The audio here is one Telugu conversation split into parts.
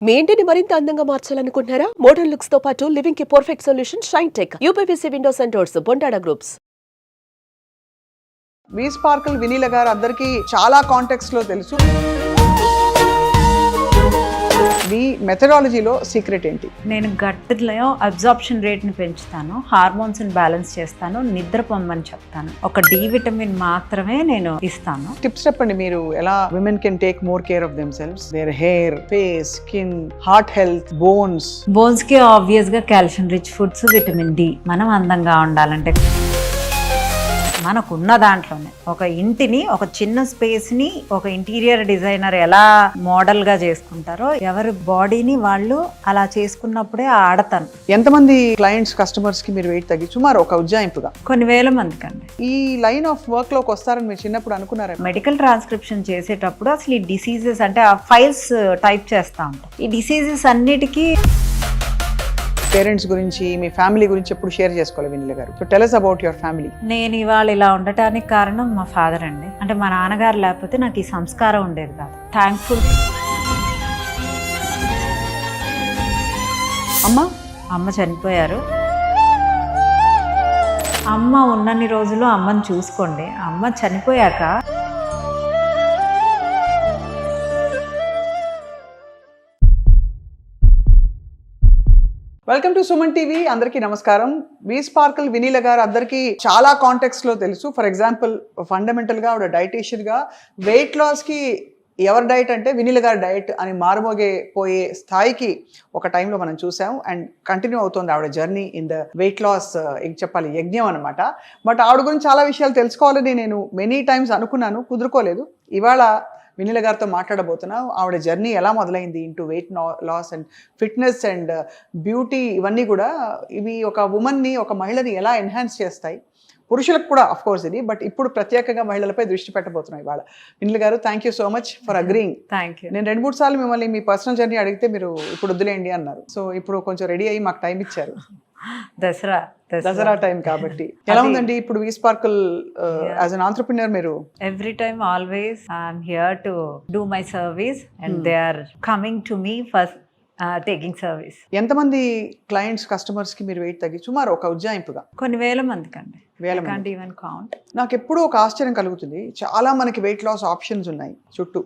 మీ ఇంటిని మరింత అందంగా మార్చాలనుకుంటున్నారా? మోడర్న్ లుక్స్ తో పాటు లివింగ్ కి perfect solution shine tech UPVC windows and doors Bondada groups. V sparkle Vineela garu అందరికీ చాలా కాంటెక్స్ట్ లో తెలుసు. మీ మెథడాలజీలో సీక్రెట్ ఏంటి? నేను గట్లో అబ్జార్ప్షన్ రేట్ని పెంచుతాను, హార్మోన్స్ని బ్యాలెన్స్ చేస్తాను, నిద్ర పొమ్మని చెప్తాను. ఒక డి విటమిన్ మాత్రమే నేను ఇస్తాను. టిప్స్ చెప్పండి, మీరు ఎలా women can take more care of themselves, their hair, face, skin, heart health, బోన్స్కి ఆబ్వియస్గా calcium rich foods, vitamin D. మనం అందంగా ఉండాలంటే మనకున్న దాంట్లోనే ఒక ఇంటిని, ఒక చిన్న స్పేస్ని ఒక ఇంటీరియర్ డిజైనర్ ఎలా మోడల్గా చేసుకుంటారో ఎవరి బాడీని వాళ్ళు అలా చేసుకున్నప్పుడే ఆడతాను. ఎంతమంది క్లయింట్స్, కస్టమర్స్ కి మీరు వెయిట్ తగ్గి సుమారు ఒక ఉజ్జాయింపుగా? కొన్ని వేల మందికి అండి. ఈ లైన్ ఆఫ్ వర్క్ లోకి వస్తారని మీరు చిన్నప్పుడు అనుకున్నారా? మెడికల్ ట్రాన్స్క్రిప్షన్ చేసేటప్పుడు అసలు ఈ డిసీజెస్ అంటే ఆ ఫైల్స్ టైప్ చేస్తూ ఉంటాం. ఈ డిసీజెస్ అన్నిటికీ పేరెంట్స్ గురించి, మీ ఫ్యామిలీ గురించి ఎప్పుడు షేర్ చేసుకోవాలి వినీల గారు. So tell us about your family. నేను ఇవాళ ఇలా ఉండటానికి కారణం మా ఫాదర్ అండి. అంటే మా నాన్నగారు లేకపోతే నాకు ఈ సంస్కారం ఉండేది కాదు. థ్యాంక్ఫుల్. అమ్మ చనిపోయారు. అమ్మ ఉన్నన్ని రోజులు అమ్మని చూసుకోండి. అమ్మ చనిపోయాక వెల్కమ్ టు సుమన్ టీవీ. అందరికీ నమస్కారం. వి స్పార్కల్ వినీల గారు అందరికీ చాలా కాంటెక్స్ట్ లో తెలుసు. ఫర్ ఎగ్జాంపుల్, ఫండమెంటల్ గా ఆవిడ డైటీషియన్ గా వెయిట్ లాస్ కి ఎవరి డైట్ అంటే వినీల గారి డైట్ అని మారుమోగిపోయే స్థాయికి ఒక టైంలో మనం చూసాం. అండ్ కంటిన్యూ అవుతుంది ఆవిడ journey in the weight loss చెప్పాలి యజ్ఞం అనమాట. బట్ ఆవిడ గురించి చాలా విషయాలు తెలుసుకోవాలని నేను మెనీ టైమ్స్ అనుకున్నాను, కుదురుకోలేదు. ఇవాళ వినీల గారితో మాట్లాడబోతున్నాం. ఆవిడ జర్నీ ఎలా మొదలైంది into weight loss and fitness and beauty, ఇవన్నీ కూడా ఇవి ఒక ఉమెన్ని, ఒక మహిళని ఎలా ఎన్హాన్స్ చేస్తాయి. పురుషులకు కూడా అఫ్ కోర్స్ ఇది, బట్ ఇప్పుడు ప్రత్యేకంగా మహిళలపై దృష్టి పెట్టబోతున్నాం ఇవాళ. వినీల గారు, thank you so much for agreeing. Thank you. నేను 2-3 సార్లు మిమ్మల్ని మీ పర్సనల్ జర్నీ అడిగితే మీరు ఇప్పుడు వద్దులేండి అన్నారు. సో ఇప్పుడు కొంచెం రెడీ అయ్యి మాకు టైం ఇచ్చారు. దసరా టైం కాబట్టి. ఎలా ఉందండి ఇప్పుడు V Sparkle as an entrepreneur? మీరు every time always I'm here to do my service and they are coming to me first taking service. ఎంతమంది క్లయింట్స్, కస్టమర్స్ కి మీరు వెయిట్ తగ్గి సుమారు ఒక ఉజ్జాయింపుగా? కొన్ని వేల మందికి అండి. Even count. నాకు ఎప్పుడూ ఒక ఆశ్చర్యం కలుగుతుంది. చాలా మనకి వెయిట్ లాస్ ఆప్షన్స్ ఉన్నాయి చుట్టూ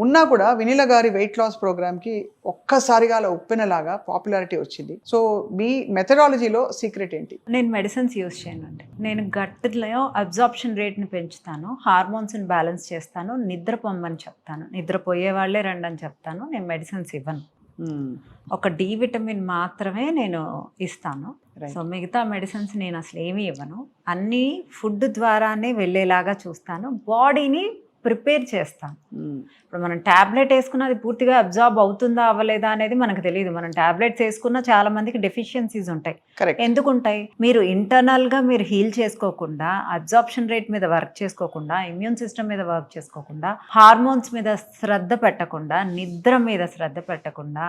ఉన్నా కూడా వినీల గారి వెయిట్ లాస్ ప్రోగ్రామ్కి ఒక్కసారిగా అలా ఉప్పెనలాగా పాపులారిటీ వచ్చింది. సో మీ మెథడాలజీలో సీక్రెట్ ఏంటి? నేను మెడిసిన్స్ యూజ్ చేయనండి. నేను గట్లో అబ్జార్ప్షన్ రేట్ని పెంచుతాను, హార్మోన్స్ని బ్యాలెన్స్ చేస్తాను, నిద్ర పొమ్మని చెప్తాను. నిద్రపోయే వాళ్ళే రండి అని చెప్తాను. నేను మెడిసిన్స్ ఇవ్వను. ఒక డి విటమిన్ మాత్రమే నేను ఇస్తాను. సో మిగతా మెడిసిన్స్ నేను అసలు ఏమీ ఇవ్వను. అన్నీ ఫుడ్ ద్వారానే వెళ్ళేలాగా చూస్తాను. బాడీని ప్రిపేర్ చేస్తాం. ఇప్పుడు మనం ట్యాబ్లెట్ వేసుకున్న అది పూర్తిగా అబ్జార్బ్ అవుతుందా అవ్వలేదా అనేది మనకు తెలియదు. మనం ట్యాబ్లెట్స్ వేసుకున్న చాలా మందికి డెఫిషియన్సీస్ ఉంటాయి. ఎందుకుంటాయి? మీరు ఇంటర్నల్గా మీరు హీల్ చేసుకోకుండా, అబ్జార్ప్షన్ రేట్ మీద వర్క్ చేసుకోకుండా, ఇమ్యూన్ సిస్టమ్ మీద వర్క్ చేసుకోకుండా, హార్మోన్స్ మీద శ్రద్ధ పెట్టకుండా, నిద్ర మీద శ్రద్ధ పెట్టకుండా,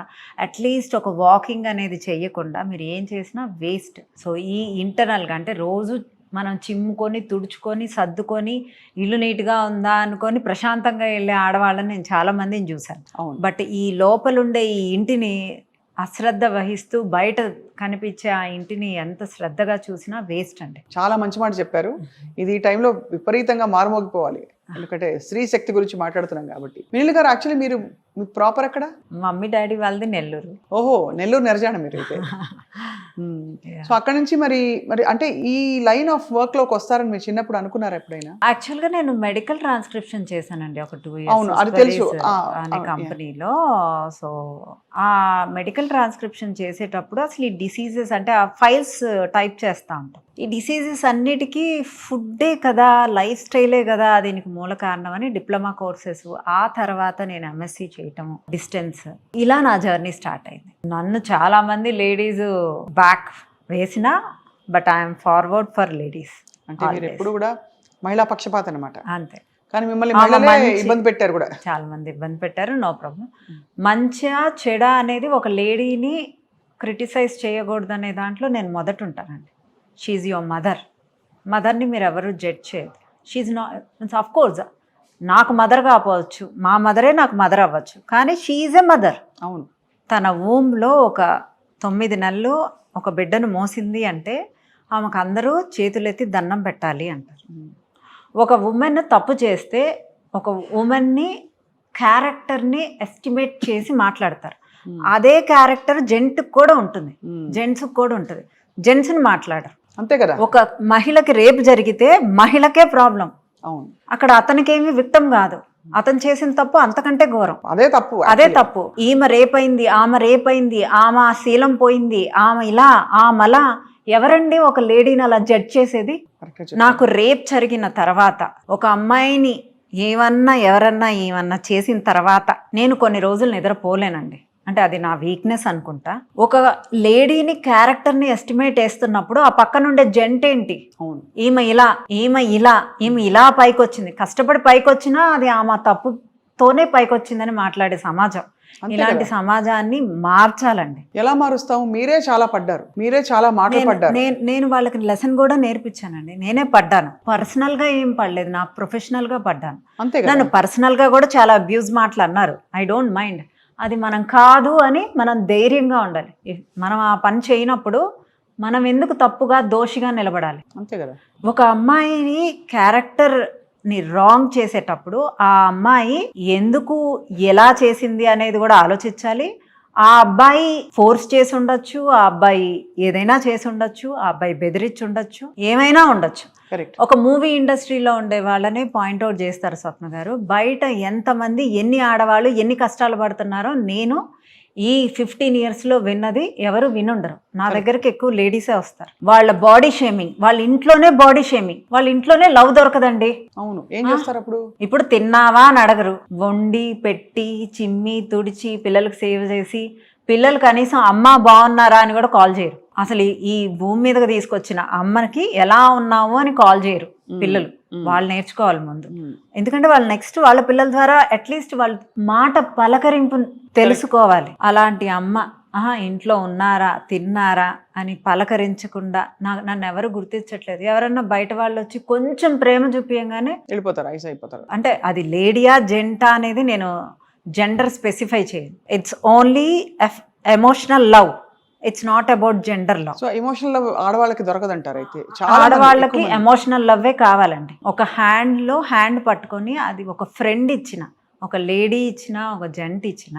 అట్లీస్ట్ ఒక వాకింగ్ అనేది చేయకుండా మీరు ఏం చేసినా వేస్ట్. సో ఈ ఇంటర్నల్గా అంటే రోజు మనం చిమ్ముకొని, తుడుచుకొని, సర్దుకొని, ఇల్లు నీట్గా ఉందా అనుకొని ప్రశాంతంగా వెళ్ళే ఆడవాళ్ళని నేను చాలామందిని చూశాను. బట్ ఈ లోపలుండే ఈ ఇంటిని అశ్రద్ధ వహిస్తూ బయట కనిపించే ఆ ఇంటిని ఎంత శ్రద్ధగా చూసినా వేస్ట్ అండి. చాలా మంచి మాట చెప్పారు. ఇది ఈ టైంలో విపరీతంగా మారుమోగిపోవాలి, ఎందుకంటే స్త్రీ శక్తి గురించి మాట్లాడుతున్నాం కాబట్టి. వినీల గారు, యాక్చువల్లీ మీరు ప్రాపర్ ఎక్కడ? మమ్మీ డాడీ వాళ్ళది నెల్లూరు. ఓహో, నెల్లూరు నెరజాడ మీరు అయితే. సో అక్కడ నుంచి మరి అంటే ఈ లైన్ ఆఫ్ వర్క్ లోకి వస్తారని మీరు చిన్నప్పుడు అనుకున్నారా ఎప్పుడైనా? యాక్చువల్గా నేను మెడికల్ ట్రాన్స్క్రిప్షన్ చేశానండి ఒక 2 years. అవును, అది తెలుసు. అనే కంపెనీలో. సో ఆ మెడికల్ ట్రాన్స్క్రిప్షన్ చేసేటప్పుడు అసలు ఈ డిసీజెస్ అంటే ఆ ఫైల్స్ టైప్ చేస్తూ ఉంటాం. ఈ డిసీజెస్ అన్నిటికీ ఫుడ్డే కదా, లైఫ్ స్టైలే కదా దీనికి మూల కారణం అని డిప్లొమా కోర్సెస్, ఆ తర్వాత నేను ఎంఎస్సి చేయటము డిస్టెన్స్, ఇలా నా జర్నీ స్టార్ట్ అయింది. నన్ను చాలామంది లేడీస్ బ్యాక్ వేసినా, but I'm forward for ladies. అంటే మీరు ఎప్పుడు కూడా మహిళా పక్షపాతం అన్నమాట. అంతే. కానీ మిమ్మల్ని ఇబ్బంది పెట్టారు కూడా, చాలా మంది ఇబ్బంది పెట్టారు. No problem. మంచిగా చెడా అనేది ఒక లేడీని క్రిటిసైజ్ చేయకూడదు అనే దాంట్లో నేను మొదట ఉంటానండి. షీఈ్ యువర్ మదర్ని మీరు ఎవరు జడ్జ్ చేయదు. షీఈ్ నాట్, ఆఫ్ కోర్స్ నాకు మదర్ కావచ్చు, మా మదరే నాకు మదర్ అవ్వచ్చు, కానీ షీఈ్ ఎ మదర్. అవును. తన ఊమ్లో ఒక 9 నెలలు ఒక బిడ్డను మోసింది అంటే ఆమెకు అందరూ చేతులెత్తి దండం పెట్టాలి అంటారు. ఒక ఉమెన్ తప్పు చేస్తే ఒక ఉమెన్ని క్యారెక్టర్ని ఎస్టిమేట్ చేసి మాట్లాడతారు. అదే క్యారెక్టర్ జెంట్కి కూడా ఉంటుంది, జెంట్స్కి కూడా ఉంటుంది. జెంట్స్ని మాట్లాడరు. అంతే కదా. ఒక మహిళకి రేపు జరిగితే మహిళకే ప్రాబ్లం. అవును, అక్కడ అతనికేమి విక్టమ్ కాదు, అతను చేసిన తప్పు అంతకంటే ఘోరం. అదే తప్పు, అదే తప్పు. ఈమె రేపైంది, ఆమె శీలం పోయింది, ఆమె ఇలా ఆమెలా. ఎవరండి ఒక లేడీని అలా జడ్జ్ చేసేది? నాకు రేప్ జరిగిన తర్వాత ఒక అమ్మాయిని ఎవరన్నా ఏమన్నా చేసిన తర్వాత నేను కొన్ని రోజులు నిద్రపోలేనండి. అంటే అది నా వీక్నెస్ అనుకుంటా. ఒక లేడీని క్యారెక్టర్ని ఎస్టిమేట్ వేస్తున్నప్పుడు ఆ పక్కనుండే జెంట్ ఏంటి, ఈమె ఇలా పైకి వచ్చింది, కష్టపడి పైకి వచ్చినా అది ఆమె తప్పుతోనే పైకి వచ్చిందని మాట్లాడే సమాజం. ఇలాంటి సమాజాన్ని మార్చాలండి. ఎలా మారుస్తాము? మీరే చాలా పడ్డారు, మీరే చాలా మాటలు పడ్డారు. నేను వాళ్ళకి లెసన్ కూడా నేర్పించానండి. నేనే పడ్డాను. పర్సనల్ గా ఏం పడలేదు, నా ప్రొఫెషనల్ గా పడ్డాను. నన్ను పర్సనల్ గా కూడా చాలా అబ్యూజ్ మాటలు అన్నారు. I don't mind. అది మనం కాదు అని మనం ధైర్యంగా ఉండాలి. మనం ఆ పని చేయనప్పుడు మనం ఎందుకు తప్పుగా దోషిగా నిలబడాలి? అంతే కదా. ఒక అమ్మాయిని క్యారెక్టర్ని రాంగ్ చేసేటప్పుడు ఆ అమ్మాయి ఎందుకు ఎలా చేసింది అనేది కూడా ఆలోచించాలి. ఆ అబ్బాయి ఫోర్స్ చేసి ఉండొచ్చు, ఆ అబ్బాయి ఏదైనా చేసి ఉండొచ్చు, ఆ అబ్బాయి బెదిరించి ఉండొచ్చు, ఏమైనా ఉండొచ్చు. ఒక మూవీ ఇండస్ట్రీలో ఉండే వాళ్ళని పాయింట్అవుట్ చేస్తారు స్వప్న గారు. బయట ఎంతమంది ఎన్ని ఆడవాళ్ళు ఎన్ని కష్టాలు పడుతున్నారో నేను ఈ 15 yearsలో విన్నది ఎవరు వినుండరు. నా దగ్గరికి ఎక్కువ లేడీసే వస్తారు. వాళ్ళ బాడీ షేమింగ్, వాళ్ళ ఇంట్లోనే బాడీ షేమింగ్, వాళ్ళ ఇంట్లోనే లవ్ దొరకదండి. అవును, ఏం చేస్తారు అప్పుడు? ఇప్పుడు తిన్నావా అని అడగరు. వండి పెట్టి చిమ్మి తుడిచి పిల్లలకు సేవ్ చేసి, పిల్లలు కనీసం అమ్మ బాగున్నారా అని కూడా కాల్ చేయరు. అసలు ఈ భూమి మీదకి తీసుకొచ్చిన అమ్మకి ఎలా ఉన్నావు అని కాల్ చేయరు పిల్లలు. వాళ్ళు నేర్చుకోవాలి ముందు. ఎందుకంటే వాళ్ళు నెక్స్ట్ వాళ్ళ పిల్లల ద్వారా అట్లీస్ట్ వాళ్ళ మాట పలకరింపు తెలుసుకోవాలి. అలాంటి అమ్మ ఇంట్లో ఉన్నారా తిన్నారా అని పలకరించకుండా నన్ను ఎవరు గుర్తించట్లేదు. ఎవరన్నా బయట వాళ్ళు వచ్చి కొంచెం ప్రేమ చూపించగానే వెళ్ళిపోతారు, ఐస్ అయిపోతారు. అంటే అది లేడీయా జెంటా అనేది నేను జెండర్ స్పెసిఫై చేయను. It's only emotional love, it's not about gender love. So emotional love ఆడవాళ్ళకి దొరకదంటారు. అయితే ఆడవాళ్ళకి ఎమోషనల్ లవ్వే కావాలండి. ఒక హ్యాండ్లో హ్యాండ్ పట్టుకొని అది ఒక ఫ్రెండ్ ఇచ్చిన, ఒక లేడీ ఇచ్చిన, ఒక జెంట్ ఇచ్చిన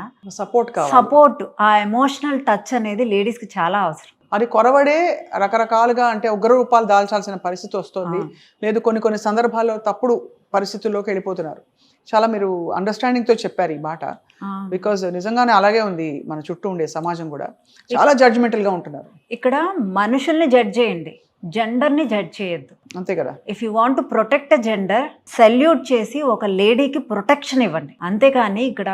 సపోర్ట్, ఆ ఎమోషనల్ టచ్ అనేది లేడీస్కి చాలా అవసరం. అది కొరవడే రకరకాలుగా అంటే ఉగ్ర రూపాలు దాల్చాల్సిన పరిస్థితి వస్తుంది. లేదు కొన్ని సందర్భాల్లో తప్పుడు పరిస్థితుల్లోకి వెళ్ళిపోతున్నారు. చాలా మీరు అండర్స్టాండింగ్తో చెప్పారు ఈ మాట. బికాజ్ నిజంగానే అలాగే ఉంది మన చుట్టూ ఉండే సమాజం కూడా చాలా జడ్జిమెంటల్గా ఉంటున్నారు. ఇక్కడ మనుషుల్ని జడ్జ్ చేయండి, జెండర్ని జడ్జ్ చేయొద్దు. అంతే కదా. If you want to protect a gender, salute చేసి ఒక లేడీకి ప్రొటెక్షన్ ఇవ్వండి. అంతేకాని ఇక్కడ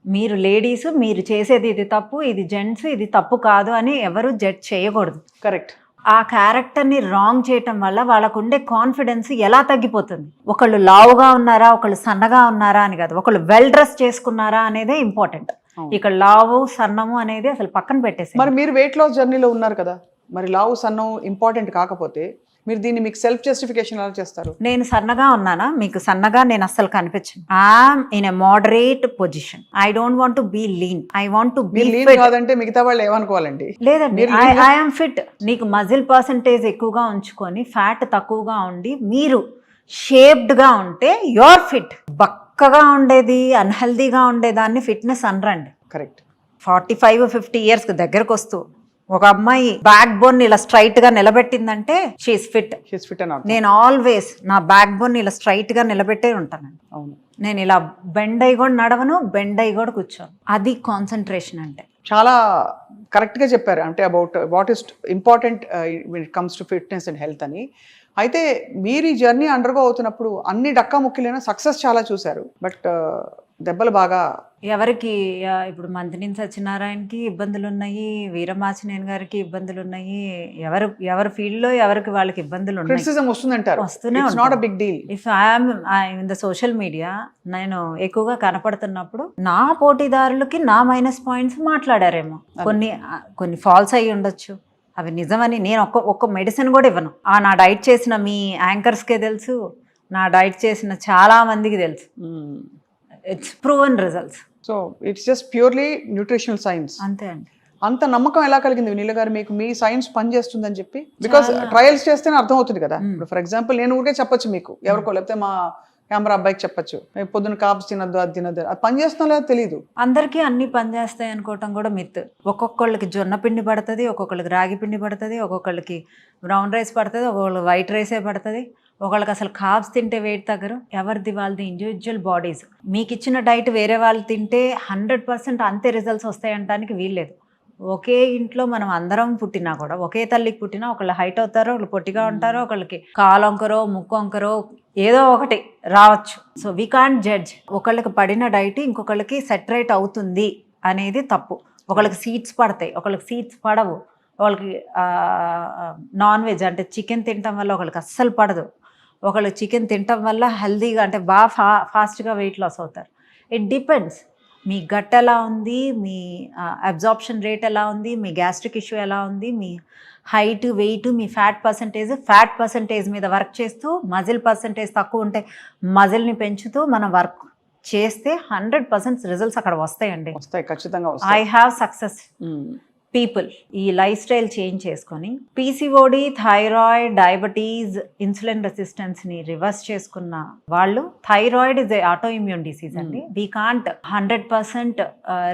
మీరు లేడీస్ మీరు చేసేది ఇది తప్పు, ఇది జెంట్స్ ఇది తప్పు కాదు అని ఎవరు జడ్జ్ చేయకూడదు. కరెక్ట్. ఆ క్యారెక్టర్ని రాంగ్ చేయటం వల్ల వాళ్ళకు ఉండే కాన్ఫిడెన్స్ ఎలా తగ్గిపోతుంది. ఒకళ్ళు లావుగా ఉన్నారా, ఒకళ్ళు సన్నగా ఉన్నారా అని కాదు, ఒకళ్ళు వెల్ డ్రెస్ చేసుకున్నారా అనేదే ఇంపార్టెంట్. ఇక్కడ లావు సన్నము అనేది అసలు పక్కన పెట్టేసి. మరి మీరు వెయిట్ లాస్ జర్నీలో ఉన్నారు కదా, మరి లావు సన్నం ఇంపార్టెంట్ కాకపోతే మీరు దీన్ని మీకు సెల్ఫ్ జస్టిఫికేషన్ ఎలా చేస్తారు? నేను సన్నగా ఉన్నానా? మీకు సన్నగా నేను అస్సలు కనిపించను. I'm in a moderate position. I don't want to be lean, I want to be lean. కాదంటే మిగతా వాళ్ళు ఏమనుకోవాలండి? లేదండి, ఐఎమ్ ఫిట్. నీకు మజిల్ పర్సంటేజ్ ఎక్కువగా ఉంచుకొని ఫ్యాట్ తక్కువగా ఉండి మీరు షేప్డ్గా ఉంటే యువర్ ఫిట్. బక్కగా ఉండేది అన్హెల్దీగా ఉండేదాన్ని ఫిట్నెస్ అనరండి. కరెక్ట్. 45-50 years దగ్గరకు వస్తూ ఒక అమ్మాయి బ్యాక్ బోన్ ఇలా స్ట్రైట్ గా నిలబెట్టిందంటే షీఈస్ ఫిట్. నేను ఆల్వేస్ నా బ్యాక్ బోన్ ఇలా స్ట్రైట్ గా నిలబెట్టే ఉంటానండి. అవును. నేను ఇలా బెండ్ అయ్యి కూడా నడవను, బెండ్ అయ్యి కూడా కూర్చోను. అది కాన్సన్ట్రేషన్ అంటే. చాలా కరెక్ట్గా చెప్పారు. అంటే about what is important when it comes to fitness and health అని. అయితే మీరు ఈ జర్నీ అండర్గో అవుతున్నప్పుడు అన్ని డక్కా ముక్కిలైనా సక్సెస్ చాలా చూశారు. బట్ దెబ్బలు బాగా ఎవరికి ఇప్పుడు మంత్రిని సత్యనారాయణకి ఇబ్బందులు ఉన్నాయి, వీరమాచినేని గారికి ఇబ్బందులు ఉన్నాయి. ఎవరి ఫీల్డ్ లో ఎవరికి వాళ్ళకి ఇబ్బందులు ఉన్నాయి. క్రిటిసిజం వస్తుందంటారు. వస్తూనే it's not a big deal. If I'm in the social media నేను ఎక్కువగా కనపడుతున్నప్పుడు నా పోటీదారులకి నా మైనస్ పాయింట్స్ మాట్లాడారేమో, కొన్ని ఫాల్స్ అయ్యి ఉండొచ్చు. అవి నిజమని నేను ఒక్క మెడిసిన్ కూడా ఇవ్వను. నా డైట్ చేసిన మీ యాంకర్స్కే తెలుసు, నా డైట్ చేసిన చాలా మందికి తెలుసు. It's proven results. So it's just purely nutritional science. అంతే అండి. అంత నమ్మకం ఎలా కలిగింది వినీల గారు మీకు మీ సైన్స్ పనిచేస్తుందని చెప్పి? బికాస్ ట్రయల్స్ చేస్తేనే అర్థం అవుతుంది కదా. ఇప్పుడు ఫర్ ఎగ్జాంపుల్ నేను ఊరికే చెప్పొచ్చు మీకు ఎవరికో, లేకపోతే మా కెమెరా అబ్బాయికి చెప్పొచ్చు పొద్దున్న కాప్స్ తినద్దు, అది తినద్దు, అది పని చేస్తున్నా లేదో తెలియదు. అందరికీ అన్ని పని చేస్తాయి అనుకోవటం కూడా మిత్. ఒక్కొక్కళ్ళకి జొన్న పిండి పడుతుంది, ఒక్కొక్కళ్ళకి రాగి పిండి పడుతుంది, ఒక్కొక్కళ్ళకి బ్రౌన్ రైస్ పడుతుంది, ఒక్కొక్కళ్ళకి వైట్ రైసే పడుతుంది, ఒకళ్ళకి అసలు కార్బ్స్ తింటే వెయిట్ తగ్గరు. ఎవరిది వాళ్ళది ఇండివిజువల్ బాడీస్. మీకు ఇచ్చిన డైట్ వేరే వాళ్ళు తింటే 100% అంతే రిజల్ట్స్ వస్తాయంటానికి వీల్లేదు. ఒకే ఇంట్లో మనం అందరం పుట్టినా కూడా, ఒకే తల్లికి పుట్టినా ఒకళ్ళు హైట్ అవుతారో, ఒకళ్ళు పొట్టిగా ఉంటారో, ఒకళ్ళకి కాలు వంకరో ముక్కు వంకరో ఏదో ఒకటి రావచ్చు. So we can't judge. ఒకళ్ళకి పడిన డైట్ ఇంకొకళ్ళకి సెటరేట్ అవుతుంది అనేది తప్పు. ఒకళ్ళకి సీడ్స్ పడతాయి, ఒకళ్ళకి సీడ్స్ పడవు. వాళ్ళకి నాన్ వెజ్ అంటే చికెన్ తినటం వల్ల ఒకళ్ళకి అస్సలు పడదు. ఒకళ్ళు చికెన్ తినటం వల్ల హెల్దీగా అంటే బాగా ఫాస్ట్గా వెయిట్ లాస్ అవుతారు. It depends. మీ గట్ ఎలా ఉంది, మీ అబ్జార్ప్షన్ రేట్ ఎలా ఉంది, మీ గ్యాస్ట్రిక్ ఇష్యూ ఎలా ఉంది, మీ హైట్, వెయిట్, మీ ఫ్యాట్ పర్సంటేజ్ మీద వర్క్ చేస్తూ, మజిల్ పర్సంటేజ్ తక్కువ ఉంటే మజిల్ని పెంచుతూ మనం వర్క్ చేస్తే 100% రిజల్ట్స్ అక్కడ వస్తాయండి. వస్తాయి, ఖచ్చితంగా. ఐ హ్యావ్ సక్సెస్ పీపుల్ ఈ లైఫ్ స్టైల్ చేంజ్ చేసుకొని పీసీఓడి, థైరాయిడ్, డయాబెటీస్, ఇన్సులిన్ రెసిస్టెన్స్ని రివర్స్ చేసుకున్న వాళ్ళు. Thyroid is a auto immune disease అండి. వీ కాంట్ 100%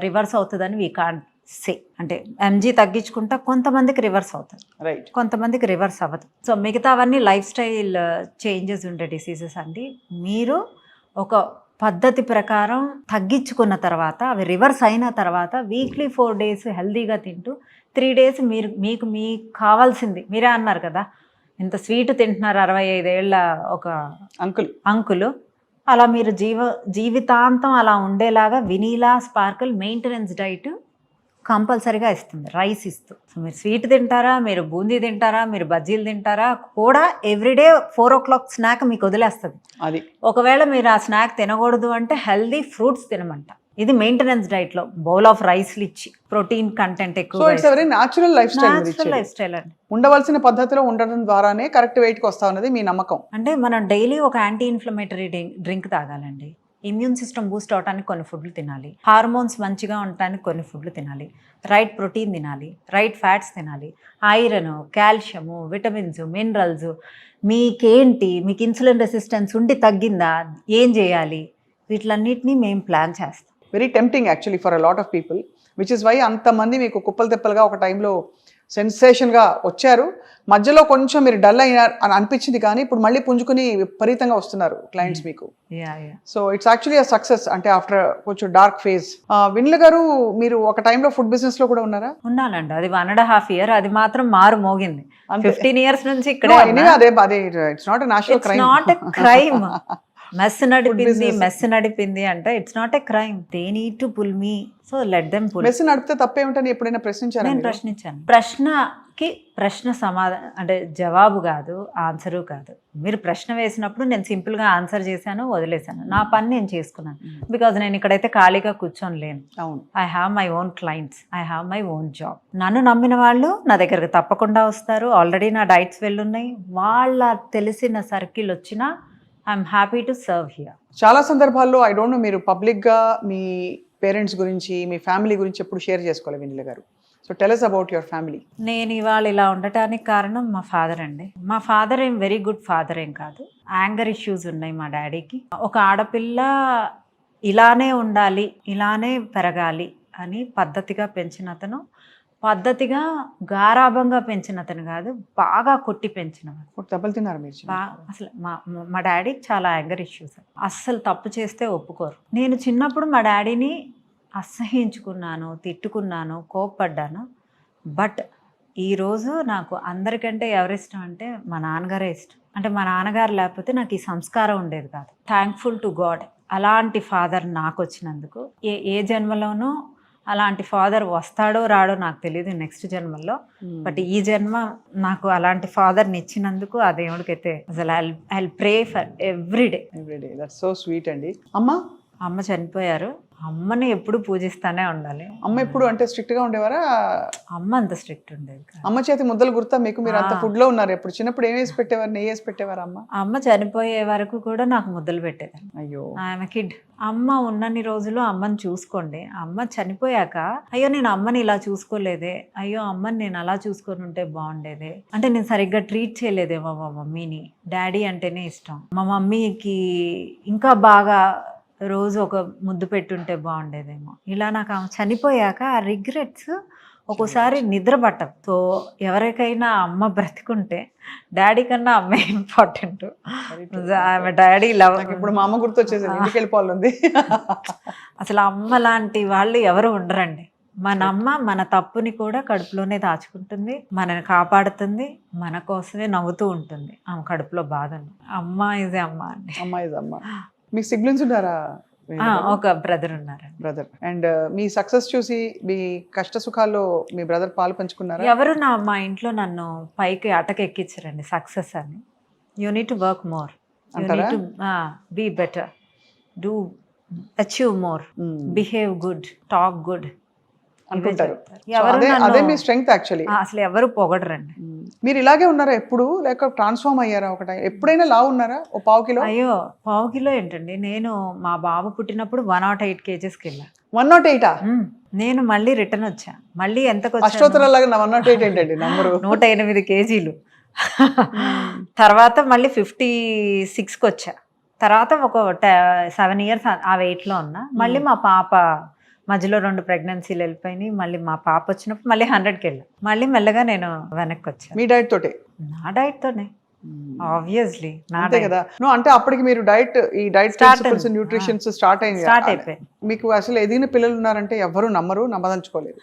రివర్స్ అవుతుందని వీ కాంట్ సే. అంటే ఎంజీ తగ్గించుకుంటా కొంతమందికి రివర్స్ అవుతుంది, రైట్, కొంతమందికి రివర్స్ అవ్వదు. సో మిగతావన్నీ లైఫ్ స్టైల్ చేంజెస్ ఉండే డిసీజెస్ అండి. మీరు ఒక పద్ధతి ప్రకారం తగ్గించుకున్న తర్వాత, అవి రివర్స్ అయిన తర్వాత వీక్లీ 4 days హెల్దీగా తింటూ 3 days మీకు కావాల్సింది, మీరే అన్నారు కదా ఇంత స్వీట్ తింటున్నారు 65 ఏళ్ళ ఒక అంకులు, అలా మీరు జీవితాంతం అలా ఉండేలాగా వినీలా స్పార్కిల్ మెయింటెనెన్స్ డైట్ కంపల్సరీగా ఇస్తుంది. రైస్ ఇస్తూ. సో మీరు స్వీట్ తింటారా, మీరు బూందీ తింటారా, మీరు బజ్జీలు తింటారా కూడా ఎవ్రీడే 4 o'clock స్నాక్ మీకు వదిలేస్తుంది. అది ఒకవేళ మీరు ఆ స్నాక్ తినకూడదు అంటే హెల్దీ ఫ్రూట్స్ తినమంట. ఇది మెయింటెనెన్స్ డైట్ లో బౌల్ ఆఫ్ రైస్లు ఇచ్చి ప్రోటీన్ కంటెంట్ ఎక్కువ. న్యాచురల్ లైఫ్ స్టైల్ అండి. ఉండవలసిన పద్ధతిలో ఉండడం ద్వారానే కరెక్ట్ వెయిట్ కి వస్తా ఉన్నది మీ నమ్మకం. అంటే మనం డైలీ ఒక యాంటీ ఇన్ఫ్లమేటరీ డ్రింక్ తాగాలండి. ఇమ్యూన్ సిస్టమ్ బూస్ట్ అవడానికి కొన్ని ఫుడ్లు తినాలి, హార్మోన్స్ మంచిగా ఉండటానికి కొన్ని ఫుడ్లు తినాలి, రైట్ ప్రోటీన్ తినాలి, రైట్ ఫ్యాట్స్ తినాలి, ఐరన్, కాల్షియము, విటమిన్స్, మినరల్స్. మీకు ఇన్సులిన్ రెసిస్టెన్స్ ఉండి తగ్గిందా, ఏం చేయాలి, వీటిలన్నిటినీ మేము ప్లాన్ చేస్తాం. Very tempting actually for a lot of people, which is why అంతమంది మీకు కుప్పలు తెప్పలుగా ఒక టైంలో సెన్సేషన్గా వచ్చారు. మధ్యలో కొంచెం మీరు డల్ అయినారు అని అనిపించింది, కానీ ఇప్పుడు మళ్ళీ పుంజుకుని విపరీతంగా వస్తున్నారు క్లయింట్స్ మీకు. So it's actually a success. అంటే ఆఫ్టర్ కొంచెం డార్క్ ఫేజ్. వినీల గారు, మీరు ఒక టైంలో ఫుడ్ బిజినెస్ లో కూడా ఉన్నారా? ఉన్నానండి. అది 1.5 years. అది మాత్రం మారు మోగింది. 15 years నుంచి ఇక్కడ. It's not a national crime. Not a crime. Mess నడిపింది అంటే it's not a crime. They need to pull me, so let them pull. Mess నడిపితే తప్పేమిటని ఎప్పుడైనా ప్రశ్నించారా? నేను ప్రశ్నించాను. ప్రశ్న సమాధానం అంటే జవాబు కాదు, ఆన్సరు కాదు. మీరు ప్రశ్న వేసినప్పుడు నేను సింపుల్గా ఆన్సర్ చేశాను, వదిలేశాను. నా పని నేను చేసుకున్నాను. బికాజ్ నేను ఇక్కడైతే ఖాళీగా కూర్చొని లేను. I have my own clients, I have my own job. నన్ను నమ్మిన వాళ్ళు నా దగ్గరకు తప్పకుండా వస్తారు. ఆల్రెడీ నా డైట్స్ వెళ్ళున్నాయి. వాళ్ళ తెలిసిన సర్కిల్ వచ్చినా I'm happy to serve here. చాలా సందర్భాల్లో ఐ డోంట్ నో, మీరు పబ్లిక్గా మీ పేరెంట్స్ గురించి, మీ ఫ్యామిలీ గురించి ఎప్పుడు షేర్ చేసుకోవాలి వినీల గారు. So tell us about your family. నేను ఇవాళ ఇలా ఉండటానికి కారణం మా ఫాదర్ అండి. మా ఫాదర్ ఏం వెరీ గుడ్ ఫాదర్ ఏం కాదు. యాంగర్ ఇష్యూస్ ఉన్నాయి మా డాడీకి. ఒక ఆడపిల్ల ఇలానే ఉండాలి, ఇలానే పెరగాలి అని పద్ధతిగా పెంచిన అతను, పద్ధతిగా గారాభంగా పెంచిన అతను కాదు, బాగా కొట్టి పెంచిన. దెబ్బలు తిన్నారు మీరు? అసలు మా డాడీకి చాలా యాంగర్ ఇష్యూస్. అస్సలు తప్పు చేస్తే ఒప్పుకోరు. నేను చిన్నప్పుడు మా డాడీని అసహ్యించుకున్నాను, తిట్టుకున్నాను, కోప్పడ్డాను. బట్ ఈరోజు నాకు అందరికంటే ఎవరిష్టం అంటే మా నాన్నగారే ఇష్టం. అంటే మా నాన్నగారు లేకపోతే నాకు ఈ సంస్కారం ఉండేది కాదు. థ్యాంక్ఫుల్ టు గాడ్ అలాంటి ఫాదర్ నాకు వచ్చినందుకు. ఏ జన్మలోనూ అలాంటి ఫాదర్ వస్తాడో రాడో నాకు తెలియదు నెక్స్ట్ జన్మల్లో. బట్ ఈ జన్మ నాకు అలాంటి ఫాదర్ని ఇచ్చినందుకు ఆ దేవుడికైతే అసలు I pray for everyday. That's so sweet అండి. అమ్మ చనిపోయారు. అమ్మని ఎప్పుడు పూజిస్తానే ఉండాలి. అమ్మ ఎప్పుడు అంటే స్ట్రిక్ట్ గా ఉండేవారా? అమ్మ అంత స్ట్రిక్ట్ ఉండేది కాదు. అమ్మ చేతి ముద్దలు గుర్తా మీకు? మీరు అంత ఫుడ్ లో ఉన్నారు ఎప్పుడు? చిన్నప్పుడు ఏం వేసి పెట్టేవారు? నెయ్యి వేసి పెట్టేవారు అమ్మ? అమ్మ చనిపోయే వరకు కూడా నాకు ముద్దలు పెట్టేదాన్ని. అయ్యో. ఆమె కిడ్. అమ్మ ఉన్నన్ని రోజులు అమ్మని చూసుకోండి. అమ్మ చనిపోయాక అయ్యో నేను అమ్మని ఇలా చూసుకోలేదే, అయ్యో అమ్మని నేను అలా చూసుకొని ఉంటే బాగుండేదే, అంటే నేను సరిగ్గా ట్రీట్ చేయలేదేమో మా మమ్మీని. డాడీ అంటేనే ఇష్టం. మా మమ్మీకి ఇంకా బాగా రోజు ఒక ముద్దు పెట్టుంటే బాగుండేదేమో. ఇలా నాకు ఆమె చనిపోయాక ఆ రిగ్రెట్స్ ఒక్కోసారి నిద్ర పట్టదు. సో ఎవరికైనా అమ్మ బ్రతికుంటే డాడీ కన్నా అమ్మే ఇంపార్టెంట్. ఆమె డాడీ లవ్. ఇప్పుడు మా అమ్మ గుర్తొచ్చేసి ఇంటికి వెళ్ళిపోవాలి. అసలు అమ్మ లాంటి వాళ్ళు ఎవరు ఉండరండి. మన అమ్మ మన తప్పుని కూడా కడుపులోనే దాచుకుంటుంది, మనని కాపాడుతుంది, మన కోసమే నవ్వుతూ ఉంటుంది ఆమె కడుపులో బాధను. అమ్మ ఇదే అమ్మ అండి. అమ్మ ఇదే అమ్మ. మీకు సిబ్లింగ్స్ ఉన్నారా? ఒక బ్రదర్ ఉన్నారు. బ్రదర్. అండ్ మీ సక్సెస్ చూసి మీ కష్ట సుఖాల్లో మీ బ్రదర్ పాలు పంచుకున్నారా? ఎవరు మా ఇంట్లో నన్ను పైకి అటకెక్కించారండి సక్సెస్ అని. You need to work more, you need to be better, do achieve more, behave good, talk good అనుకుంటారు. అదే మీ స్ట్రెంగ్త్ యాక్చువల్లీ. అసలు ఎవరు పొగడరండి. మీరు ఇలాగే ఉన్నారా ఎప్పుడు, లేక ట్రాన్స్ఫార్మ్ అయ్యారా? ఒకట ఎప్పుడైనా లావు ఉన్నారా? ఓ పావు కిలో? అయ్యో పావు కిలో ఏంటండి, నేను మా బాబు పుట్టినప్పుడు 108 kgs వెళ్ళా. 108? నేను మళ్ళీ రిటర్న్ వచ్చా. మళ్ళీ ఎంతకు వచ్చా? అష్టోత్తరాలాగా 108 ఏంటండి నంబరు? 108 kgs. తర్వాత మళ్ళీ 56కి వచ్చా. తర్వాత ఒక 7 years ఆ వెయిట్లో ఉన్నా. మళ్ళీ మా పాప మధ్యలో 2 ప్రెగ్నెన్సీలు వెళ్ళిపోయినాయి. మళ్ళీ మా పాప వచ్చినప్పుడు మళ్ళీ 100కి వెళ్ళా. మళ్ళీ మెల్లగా నేను వెనక్కి వచ్చాను. మీ డైట్ తోటే? నా డైట్ తోనే ఆబ్వియస్లీ. అంతే కదా. అంటే అప్పటికి మీరు ఈ డైట్ ప్రిన్సిపల్స్, న్యూట్రిషన్స్ స్టార్ట్ అయిపోయింది. మీకు అసలు ఎదిగిన పిల్లలు ఉన్నారంటే ఎవరు నమ్మదలుచుకోలేదు.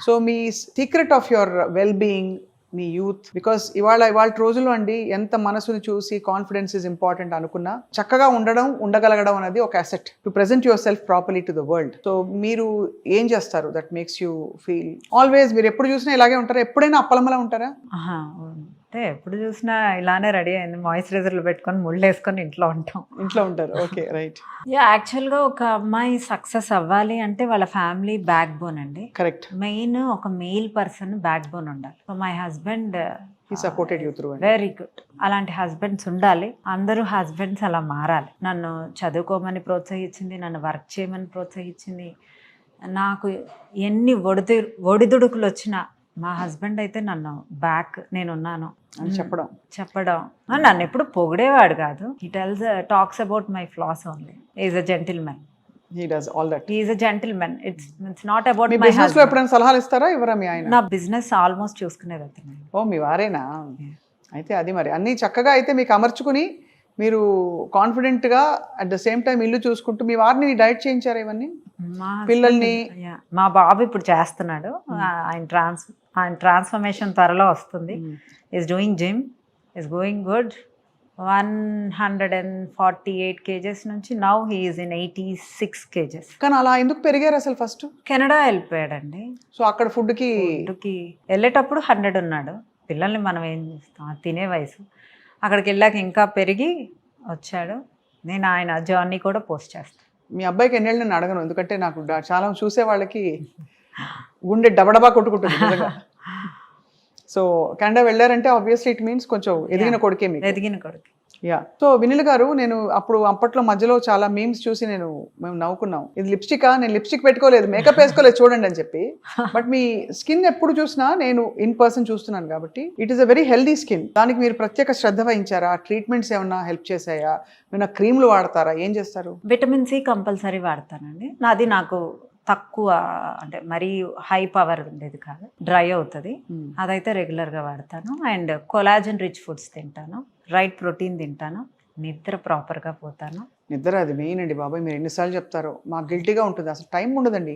సో మీ secret of your well being, మీ యూత్, బికాస్ ఇవాళ రోజుల్లో అండి ఎంత మనసుని చూసి కాన్ఫిడెన్స్ ఇస్ ఇంపార్టెంట్ అనుకున్నా, చక్కగా ఉండగలగడం అనేది ఒక asset to present your self properly to the world. So మీరు ఏం చేస్తారు that makes you feel always? మీరు ఎప్పుడు చూసినా ఇలాగే ఉంటారా? ఎప్పుడైనా అప్పలమలా ఉంటారా? అంటే ఎప్పుడు చూసినా ఇలానే రెడీ అయింది, మాయిశ్చరైజర్లు పెట్టుకొని ముళ్ళు వేసుకొని ఇంట్లో ఉంటారు. Okay, right. యాక్చువల్గా ఒక అమ్మాయి సక్సెస్ అవ్వాలి అంటే వాళ్ళ ఫ్యామిలీ బ్యాక్ బోన్ అండి. కరెక్ట్. మెయిన్ ఒక మేల్ పర్సన్ బ్యాక్ బోన్ ఉండాలి. So my husband supported you through. Very good. అలాంటి హస్బెండ్స్ ఉండాలి. అందరూ హస్బెండ్స్ అలా మారాలి. నన్ను చదువుకోమని ప్రోత్సహించింది, నన్ను వర్క్ చేయమని ప్రోత్సహించింది. నాకు ఎన్ని ఒడిదుడుకులు వచ్చినా మా హస్బెండ్ అయితే నన్ను నేనున్నాను అని చెప్పడం. నన్ను ఎప్పుడు పొగిడేవాడు కాదు. He talks about my flaws only. Is a gentlemen. He does all that. He is a gentleman. It's not about my business. Business లో ఎప్పుడైనా సలహాలు ఇస్తారా? ఎవరా మీ ఆయన? నా బిజినెస్ ఆల్మోస్ట్ చూసుకునేది అతను. ఓ, మీ వారేనా? అయితే అది మరి అన్నీ చక్కగా అయితే మీకు అమర్చుకుని మీరు కాన్ఫిడెంట్ గా అట్ ద సేమ్ టైం ఇల్లు చూసుకుంటూ మీ వారిని డైట్ చేయించారా ఇవన్నీ? పిల్లల్ని? మా బాబు ఇప్పుడు చేస్తున్నాడు. ఆయన ట్రాన్స్ఫర్మేషన్ త్వరలో వస్తుంది. Is doing gym, is going good. 148 kgs నుంచి now he is in 86 kgs. కానీ అలా ఎందుకు పెరిగారు అసలు? First Canada వెళ్ళిపోయాడండి. సో అక్కడ ఫుడ్కి వెళ్ళేటప్పుడు 100 ఉన్నాడు. పిల్లల్ని మనం ఏం చేస్తాం, తినే వయసు. అక్కడికి వెళ్ళాక ఇంకా పెరిగి వచ్చాడు. నేను ఆయన జర్నీ కూడా పోస్ట్ చేస్తాను. మీ అబ్బాయికి ఎన్నేళ్ళు నేను అడగను, ఎందుకంటే నాకు చాలా చూసే వాళ్ళకి గుండె డబడబా కొట్టుకుంటుంది. సో కెనడా వెళ్ళారంటే ఆబ్వియస్లీ ఇట్ మీన్స్ కొంచెం ఎదిగిన కొడుకే మీకు. ఎదిగిన కొడుకు. యా. సో వినిల్ గారు, నేను అప్పట్లో మధ్యలో చాలా మీమ్స్ చూసి మేము నవ్వుకున్నాం. ఇది లిప్స్టికా? నేను లిప్స్టిక్ పెట్టుకోలేదు, మేకప్ వేసుకోలేదు చూడండి అని చెప్పి. బట్ మీ స్కిన్ ఎప్పుడు చూసినా నేను ఇన్ పర్సన్ చూస్తున్నాను కాబట్టి it is a very healthy skin. దానికి మీరు ప్రత్యేక శ్రద్ధ వహించారా? ట్రీట్మెంట్స్ ఏమన్నా హెల్ప్ చేశాయా? మీరు క్రీమ్లు వాడతారా? ఏం చేస్తారు? విటమిన్ సి కంపల్సరీ వాడతానండి. నాకు తక్కువ, అంటే మరీ హై పవర్ ఉండేది కాదు, డ్రై అవుతుంది. అదైతే రెగ్యులర్గా వాడతాను. అండ్ కొలాజన్ రిచ్ ఫుడ్స్ తింటాను, రైట్ ప్రోటీన్ తింటాను, నిద్ర ప్రాపర్గా పోతాను. నిద్ర అది మెయిన్ అండి బాబాయ్. మీరు ఎన్నిసార్లు చెప్తారో, మాకు గిల్టీగా ఉంటుంది. అసలు టైం ఉండదండి.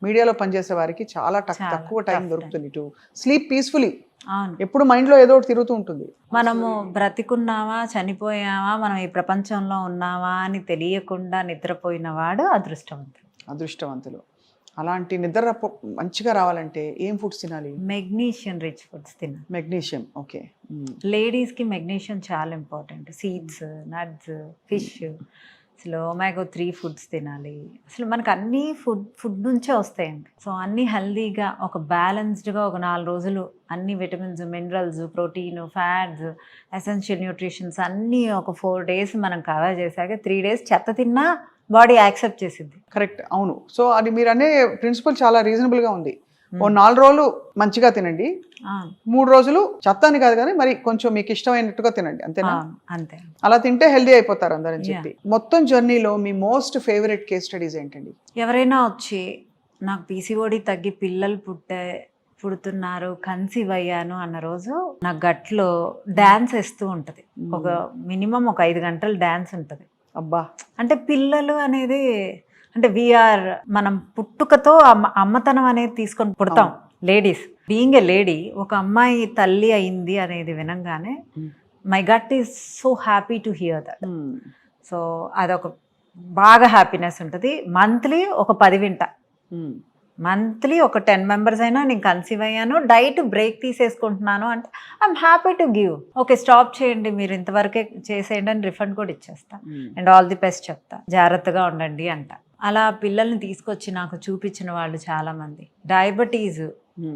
మీడియాలో పనిచేసే వారికి చాలా తక్కువ టైం దొరుకుతుంది టు స్లీప్ పీస్ఫుల్లీ. అవును, ఎప్పుడు మైండ్లో ఏదో ఒకటి తిరుగుతూ ఉంటుంది. మనము బ్రతికున్నావా చనిపోయావా, మనం ఈ ప్రపంచంలో ఉన్నావా అని తెలియకుండా నిద్రపోయిన వాడు అదృష్టవంతులు. అలాంటి నిద్ర మంచిగా రావాలంటే ఏం ఫుడ్స్ తినాలి? మెగ్నీషియం రిచ్ ఫుడ్స్ తినాలి. Magnesium, okay. లేడీస్కి మెగ్నీషియం చాలా ఇంపార్టెంట్. సీడ్స్, నట్స్, ఫిష్, అసలు ఒమేగా 3 ఫుడ్స్ తినాలి. అసలు మనకు అన్నీ ఫుడ్ నుంచే వస్తాయండి. సో అన్నీ హెల్దీగా ఒక బ్యాలెన్స్డ్గా ఒక 4 రోజులు అన్ని vitamins, minerals, protein, fats, essential nutritions అన్నీ ఒక 4 డేస్ మనం కవర్ చేశాక 3 డేస్ చెత్త తిన్నా బాడీ యాక్సెప్ట్ చేసిద్ది. కరెక్ట్, అవును. సో అది మీరు అనే ప్రిన్సిపల్ చాలా రీజనబుల్గా ఉంది. ఓ 4 రోజులు మంచిగా తినండి, 3 రోజులు చెత్త అని కాదు కానీ మరి కొంచెం మీకు ఇష్టమైనట్టుగా తినండి, అంతేనా? అంతే. అలా తింటే హెల్దీ అయిపోతారు అందరని చెప్పి. మొత్తం జర్నీలో మీ మోస్ట్ ఫేవరెట్ కేస్ స్టడీస్ ఏంటండి? ఎవరైనా వచ్చి నాకు పీసీఓడి తగ్గి పిల్లలు పుడుతున్నారు, కన్సీవ్ అయ్యాను అన్న రోజు నా గట్లో డ్యాన్స్ వేస్తూ ఉంటుంది. ఒక మినిమం ఒక 5 గంటలు డ్యాన్స్ ఉంటుంది. అబ్బా, అంటే పిల్లలు అనేది అంటే మనం పుట్టుకతో అమ్మతనం అనేది తీసుకొని పుడతాం. లేడీస్ బీయింగ్ ఏ లేడీ, ఒక అమ్మాయి తల్లి అయింది అనేది వినంగానే my gut is so happy to hear that. So అదొక బాగా హ్యాపీనెస్ ఉంటుంది. మంత్లీ ఒక 10 వింటా, మంత్లీ ఒక 10 మెంబర్స్ అయినా నేను కన్సీవ్ అయ్యాను, డైట్ బ్రేక్ తీసేసుకుంటున్నాను అంటే I'm happy to give. Okay, stop చేయండి, మీరు ఇంతవరకే చేసేయండి అని రిఫండ్ కూడా ఇచ్చేస్తా అండ్ ఆల్ ది బెస్ట్ చెప్తా, జాగ్రత్తగా ఉండండి అంట. అలా పిల్లల్ని తీసుకొచ్చి నాకు చూపించిన వాళ్ళు చాలామంది డయాబెటీస్,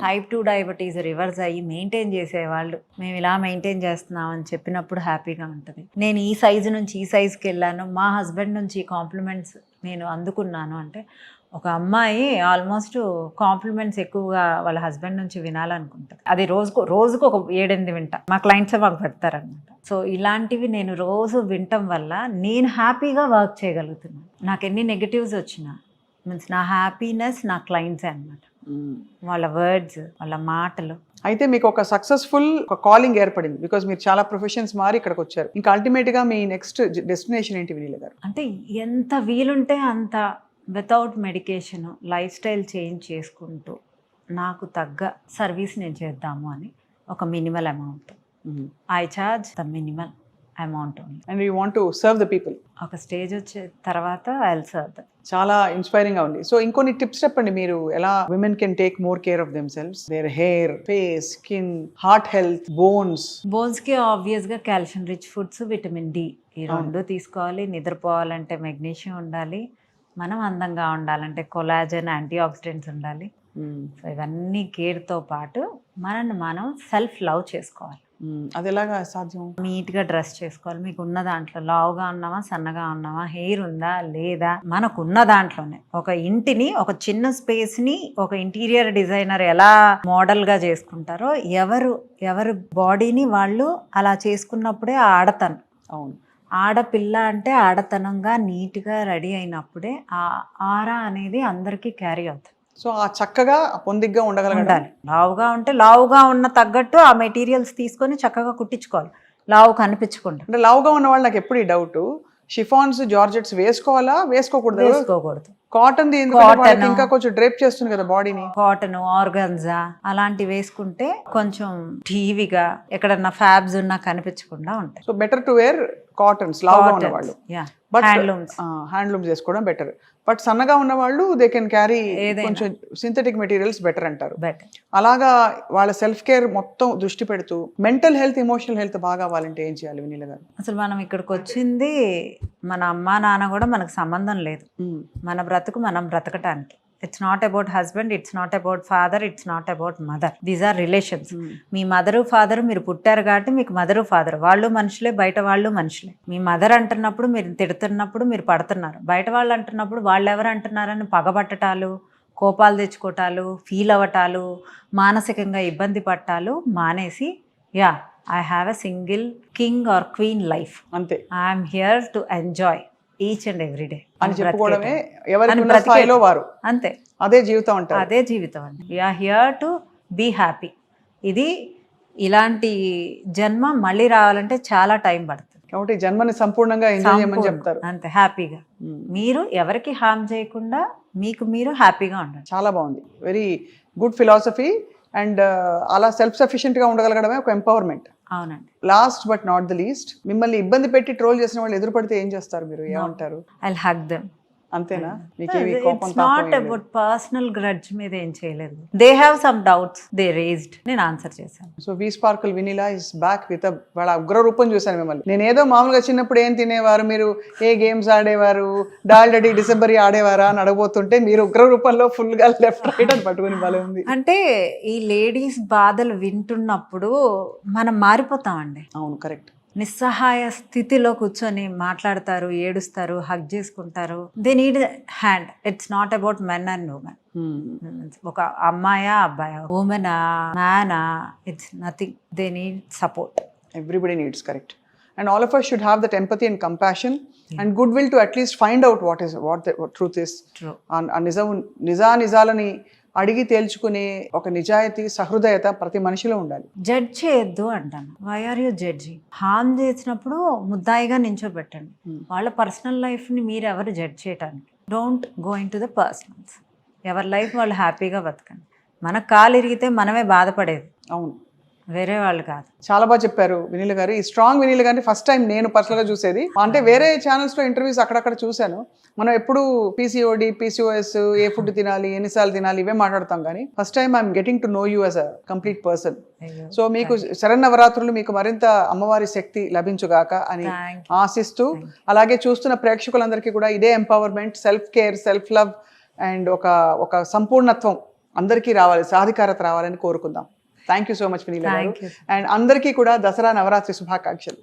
టైప్ 2 డయాబెటీస్ రివర్స్ అయ్యి మెయింటైన్ చేసేవాళ్ళు, మేము ఇలా మెయింటైన్ చేస్తున్నాం అని చెప్పినప్పుడు హ్యాపీగా ఉంటుంది. నేను ఈ సైజు నుంచి ఈ సైజుకి వెళ్ళాను, మా హస్బెండ్ నుంచి కాంప్లిమెంట్స్ నేను అందుకున్నాను అంటే ఒక అమ్మాయి ఆల్మోస్ట్ కాంప్లిమెంట్స్ ఎక్కువగా వాళ్ళ హస్బెండ్ నుంచి వినాలనుకుంటుంది. అది రోజుకు ఒక 7-8 వింటా, మా క్లయింట్సే మాకు పెడతారనమాట. సో ఇలాంటివి నేను రోజు వినటం వల్ల నేను హ్యాపీగా వర్క్ చేయగలుగుతున్నాను. నాకు ఎన్ని నెగటివ్స్ వచ్చినా మీన్స్ నా హ్యాపీనెస్ నా క్లయింట్సే అనమాట. వాళ్ళ వర్డ్స్, వాళ్ళ మాటలు. అయితే మీకు ఒక సక్సెస్ఫుల్ ఒక కాలింగ్ ఏర్పడింది, బికాజ్ మీరు చాలా ప్రొఫెషన్స్ మారి ఇక్కడికి వచ్చారు. ఇంకా అల్టిమేట్గా మీ నెక్స్ట్ డెస్టినేషన్ ఏంటి వినీల గారు? అంటే ఎంత వీలుంటే అంత without medication life style change చేసుకుంటూ నాకు తగ్గ సర్వీస్ నేను చేద్దాము అని ఒక minimal amount. I charge the minimal amount only and you want to serve the people. ఒక స్టేజ్ వచ్చే తర్వాత ఐ విల్ సర్వ్ దట్. చాలా ఇన్స్పైరింగ్ గా ఉంది. సో ఇంకొన్ని టిప్స్ చెప్పండి, మీరు ఎలా women can take more care of them selves, there hair, face, skin, heart health, bones కి ఆబ్వియస్ గా calcium rich foods, vitamin D ఈ 2 తీసుకోవాలి. నిద్రపోవాలంటే మెగ్నీషియం ఉండాలి, మనం అందంగా ఉండాలంటే కొలాజన్, యాంటీ ఆక్సిడెంట్స్ ఉండాలి. సో ఇవన్నీ కేర్తో పాటు మనల్ని మనం సెల్ఫ్ లవ్ చేసుకోవాలి. అది ఎలాగా సాధ్యం? నీట్గా డ్రెస్ చేసుకోవాలి. మీకు ఉన్న దాంట్లో లావుగా ఉన్నామా, సన్నగా ఉన్నామా, హెయిర్ ఉందా లేదా, మనకున్న దాంట్లోనే ఒక ఇంటిని, ఒక చిన్న స్పేస్ని ఒక ఇంటీరియర్ డిజైనర్ ఎలా మోడల్గా చేసుకుంటారో ఎవరు బాడీని వాళ్ళు అలా చేసుకున్నప్పుడే ఆడతనం. అవును, ఆడపిల్ల అంటే ఆడతనంగా నీట్గా రెడీ అయినప్పుడే ఆ ఆరా అనేది అందరికీ క్యారీ అవుతుంది. సో ఆ చక్కగా పొందిగ్గా ఉండగలగాలి. లావుగా ఉంటే లావుగా ఉన్న తగ్గట్టు ఆ మెటీరియల్స్ తీసుకొని చక్కగా కుట్టించుకోవాలి, లావు కనిపించకుండా. అంటే లావుగా ఉన్న వాళ్ళు నాకు ఎప్పుడు ఈ డౌట్, షిఫాన్స్, జార్జెట్స్ వేసుకోవాలా వేసుకోకూడదు? కాటన్ ఇంకా కొంచెం డ్రేప్ చేస్తుంది కదా బాడీని. కాటన్, ఆర్గన్జా అలాంటివి వేసుకుంటే కొంచెం టీవీగా ఎక్కడన్నా ఫ్యాబ్స్ ఉన్నా కనిపించకుండా ఉంటాయి. So better to wear cottons, లావుగా ఉన్న వాళ్ళు. బట్ హ్యాండ్లూమ్స్ వేసుకోవడం బెటర్. బట్ సన్నగా ఉన్న వాళ్ళు దే కెన్ క్యారీ కొంచెం సింథటిక్ మెటీరియల్స్ బెటర్ అంటారు. అలాగా వాళ్ళ సెల్ఫ్ కేర్ మొత్తం దృష్టి పెడుతూ మెంటల్ హెల్త్, ఎమోషనల్ హెల్త్ బాగా అవ్వాలంటే ఏం చేయాలి వినీల గారు? అసలు మనం ఇక్కడికి వచ్చింది మన అమ్మా నాన్న కూడా మనకు సంబంధం లేదు. మన బ్రతుకు మనం బ్రతకటానికి. It's not about husband, it's not about father, it's not about mother. These are relations. మీ మదరు ఫాదరు మీరు పుట్టారు కాబట్టి మీకు మదరు ఫాదర్, వాళ్ళు మనుషులే, బయట వాళ్ళు మనుషులే. మీ మదర్ అంటున్నప్పుడు మీరు తిడుతున్నప్పుడు మీరు పడుతున్నారు, బయట వాళ్ళు అంటున్నప్పుడు వాళ్ళు ఎవరు అంటున్నారని పగబట్టటాలు, కోపాలు తెచ్చుకోవటాలు, ఫీల్ అవ్వటాలు, మానసికంగా ఇబ్బంది పట్టాలు మానేసి I have a single king or queen life, అంతే. I'm here to enjoy each and every day అని చెప్పుకోవడమే ఎవరి స్థాయిలో వారు. అంతే, అదే జీవితం అంటారు. అదే జీవితం అండి. We are here to be happy. ఇది ఇలాంటి జన్మ మళ్ళీ రావాలంటే చాలా టైం పడుతుంది కాబట్టి జన్మని సంపూర్ణంగా ఎంజాయ్ చేయమని చెప్తారు. అంతే, హ్యాపీగా మీరు ఎవరికి హార్మ్ చేయకుండా మీకు మీరు హ్యాపీగా ఉండండి. చాలా బాగుంది, వెరీ గుడ్ ఫిలాసఫీ. అండ్ అలా సెల్ఫ్ సఫిషియెంట్గా ఉండగలగడమే ఒక ఎంపవర్మెంట్. అవునండి. Last but not the least, మిమ్మల్ని ఇబ్బంది పెట్టి ట్రోల్ చేసిన వాళ్ళు ఎదురుపడితే ఏం చేస్తారు మీరు, ఏమంటారు? I'll hug them. అంతేనా? మీకేమి కోపం it's not about personal grudge మీద ఏం చేయలేదు. They have some doubts, they raised, నేను ఆన్సర్ చేశాను. So V Sparkle Vinila is back with వాళ్ళ ఉగ్ర రూపం చూశాను మిమ్మల్ని. నేను ఏదో మామూలుగా చిన్నప్పుడు ఏం తినేవారు, మీరు ఏ గేమ్స్ ఆడేవారు, డాల్డీ డిసెంబర్ ఆడేవారా అని అడగబోతుంటే మీరు ఉగ్ర రూపంలో ఫుల్ గా లెఫ్ట్ రైట్ అని పట్టుకుని భలే ఉంది. అంటే ఈ లేడీస్ బాధలు వింటున్నప్పుడు మనం మారిపోతామండి. అవును, కరెక్ట్. నిస్సహాయ స్థితిలో కూర్చొని మాట్లాడతారు, ఏడుస్తారు, హగ్ చేసుకుంటారు. They need hand. It's not about men and women. ఒక అమ్మాయా అబ్బాయా, ఉమెనా మ్యానా, it's nothing. They need support. Everybody needs, correct. And all of us should have that empathy and compassion and goodwill to at least find out what truth is. True. నిజాలని అడిగి తేల్చుకునే ఒక నిజాయితీ, సహృదయత ప్రతి మనిషిలో ఉండాలి. జడ్జ్ చేయొద్దు అంటాను. Why are you judging? Harm చేసినప్పుడు ముద్దాయిగా నించోబెట్టండి. వాళ్ళ పర్సనల్ లైఫ్ని మీరు ఎవరు జడ్జ్ చేయటానికి? Don't go in to the personals. ఎవరి లైఫ్ వాళ్ళు హ్యాపీగా బతకండి. మన కాలు ఇరిగితే మనమే బాధపడేది, అవును, వేరే వాళ్ళు కాదు. చాలా బాగా చెప్పారు వినీల గారు. ఈ స్ట్రాంగ్ వినీల గారిని ఫస్ట్ టైం నేను పర్సనల్గా చూసేది. అంటే వేరే ఛానల్స్లో ఇంటర్వ్యూస్ అక్కడక్కడ చూశాను. మనం ఎప్పుడు పీసీఓడి, పీసీఓఎస్, ఏ ఫుడ్ తినాలి, ఎన్నిసార్లు తినాలి, ఇవే మాట్లాడతాం. కానీ first time I'm getting to know you as a complete person. So మీకు శరన్నవరాత్రులు మీకు మరింత అమ్మవారి శక్తి లభించుగాక అని ఆశిస్తూ, అలాగే చూస్తున్న ప్రేక్షకులందరికీ కూడా ఇదే empowerment, self care, self love and ఒక సంపూర్ణత్వం అందరికీ రావాలి, సాధికారత రావాలని కోరుకుందాం. థ్యాంక్ యూ సో మచ్ వినీల గారు. అండ్ అందరికీ కూడా దసరా నవరాత్రి శుభాకాంక్షలు.